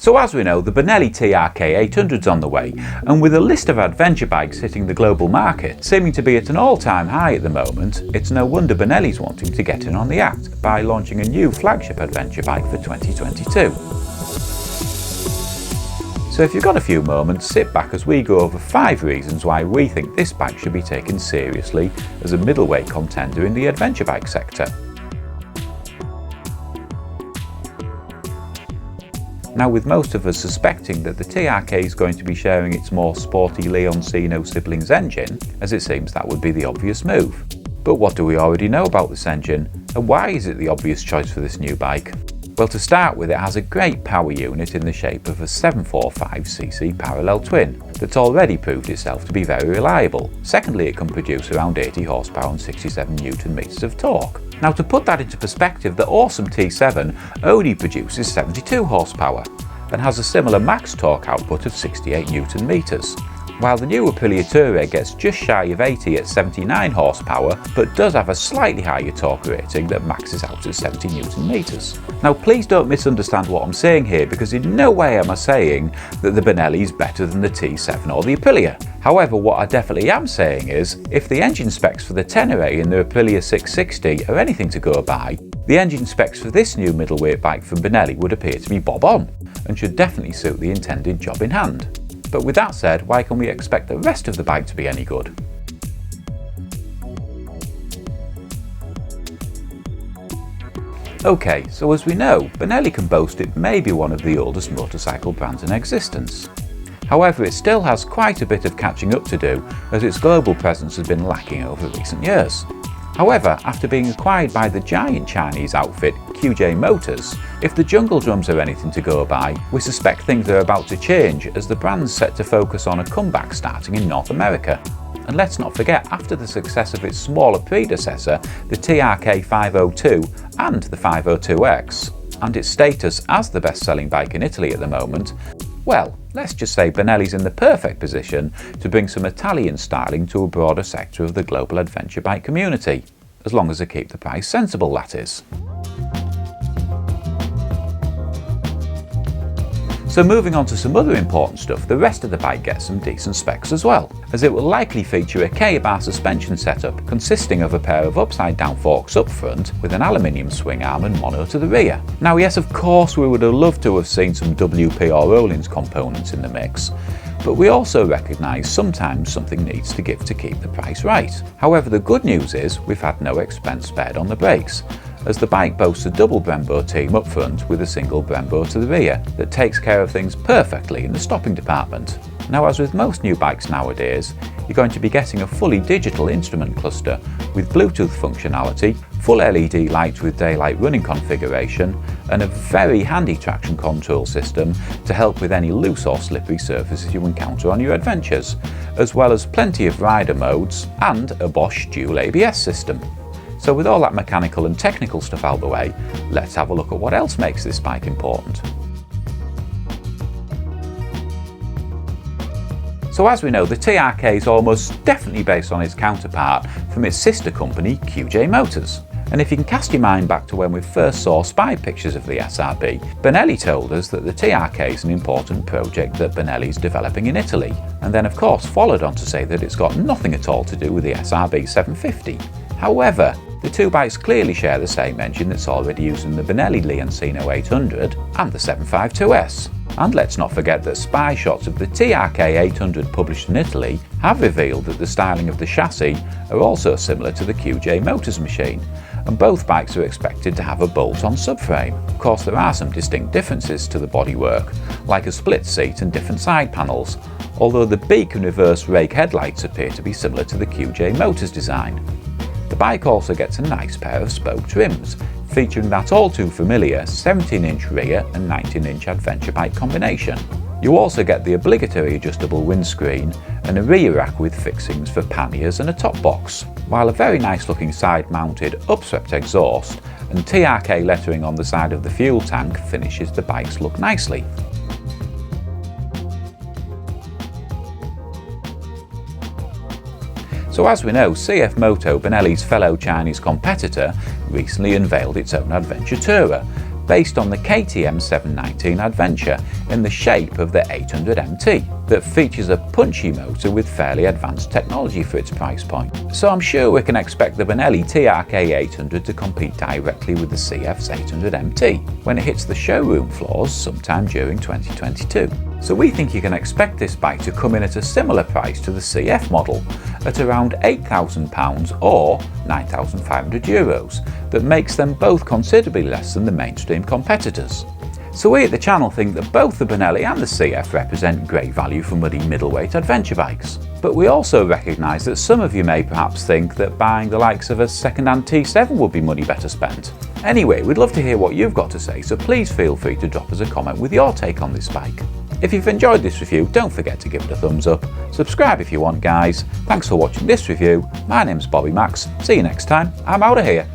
So as we know, the Benelli TRK 800's on the way, and with a list of adventure bikes hitting the global market seeming to be at an all-time high at the moment, it's no wonder Benelli's wanting to get in on the act by launching a new flagship adventure bike for 2022. So if you've got a few moments, sit back as we go over 5 reasons why we think this bike should be taken seriously as a middleweight contender in the adventure bike sector. Now, with most of us suspecting that the TRK is going to be sharing its more sporty Leoncino siblings engine, as it seems that would be the obvious move. But what do we already know about this engine, and why is it the obvious choice for this new bike? Well, to start with, it has a great power unit in the shape of a 745cc parallel twin that's already proved itself to be very reliable. Secondly, it can produce around 80 horsepower and 67 newton meters of torque. Now, to put that into perspective, the awesome T7 only produces 72 horsepower and has a similar max torque output of 68 newton meters, while the new Aprilia Tourer gets just shy of 80 at 79 horsepower, but does have a slightly higher torque rating that maxes out at 70 newton meters. Now, please don't misunderstand what I'm saying here, because in no way am I saying that the Benelli is better than the T7 or the Aprilia. However, what I definitely am saying is, if the engine specs for the Tenere and the Aprilia 660 are anything to go by, the engine specs for this new middleweight bike from Benelli would appear to be bob on, and should definitely suit the intended job in hand. But with that said, why can we expect the rest of the bike to be any good? Okay, so as we know, Benelli can boast it may be one of the oldest motorcycle brands in existence. However, it still has quite a bit of catching up to do, as its global presence has been lacking over recent years. However, after being acquired by the giant Chinese outfit QJ Motors, if the jungle drums are anything to go by, we suspect things are about to change as the brand's set to focus on a comeback starting in North America. And let's not forget, after the success of its smaller predecessor, the TRK 502 and the 502X, and its status as the best-selling bike in Italy at the moment, well, let's just say Benelli's in the perfect position to bring some Italian styling to a broader sector of the global adventure bike community, as long as they keep the price sensible, that is. So moving on to some other important stuff, the rest of the bike gets some decent specs as well, as it will likely feature a K-bar suspension setup consisting of a pair of upside down forks up front with an aluminium swing arm and mono to the rear. Now yes, of course we would have loved to have seen some WP or Rollins components in the mix, but we also recognise sometimes something needs to give to keep the price right. However, the good news is we've had no expense spared on the brakes, as the bike boasts a double Brembo team up front with a single Brembo to the rear that takes care of things perfectly in the stopping department. Now, as with most new bikes nowadays, you're going to be getting a fully digital instrument cluster with Bluetooth functionality, full LED lights with daylight running configuration, and a very handy traction control system to help with any loose or slippery surfaces you encounter on your adventures, as well as plenty of rider modes and a Bosch dual ABS system. So with all that mechanical and technical stuff out the way, let's have a look at what else makes this bike important. So as we know, the TRK is almost definitely based on its counterpart from its sister company QJ Motors. And if you can cast your mind back to when we first saw spy pictures of the SRB, Benelli told us that the TRK is an important project that Benelli is developing in Italy, and then of course followed on to say that it's got nothing at all to do with the SRB 750. However, the two bikes clearly share the same engine that's already used in the Benelli Leoncino 800 and the 752S. And let's not forget that spy shots of the TRK 800 published in Italy have revealed that the styling of the chassis are also similar to the QJ Motors machine, and both bikes are expected to have a bolt-on subframe. Of course, there are some distinct differences to the bodywork, like a split seat and different side panels, although the beak and reverse rake headlights appear to be similar to the QJ Motors design. The bike also gets a nice pair of spoke trims, featuring that all too familiar 17-inch rear and 19-inch adventure bike combination. You also get the obligatory adjustable windscreen and a rear rack with fixings for panniers and a top box, while a very nice looking side mounted upswept exhaust and TRK lettering on the side of the fuel tank finishes the bike's look nicely. So as we know, CF Moto, Benelli's fellow Chinese competitor, recently unveiled its own adventure tourer, based on the KTM 719 Adventure in the shape of the 800 MT, that features a punchy motor with fairly advanced technology for its price point. So I'm sure we can expect the Benelli TRK 800 to compete directly with the CF's 800 MT when it hits the showroom floors sometime during 2022. So we think you can expect this bike to come in at a similar price to the CF model, at around £8,000 or €9,500, that makes them both considerably less than the mainstream competitors. So we at the channel think that both the Benelli and the CF represent great value for muddy middleweight adventure bikes. But we also recognise that some of you may perhaps think that buying the likes of a second-hand T7 would be money better spent. Anyway, we'd love to hear what you've got to say, so please feel free to drop us a comment with your take on this bike. If you've enjoyed this review, don't forget to give it a thumbs up. Subscribe if you want, guys. Thanks for watching this review. My name's Bobby Max. See you next time. I'm out of here.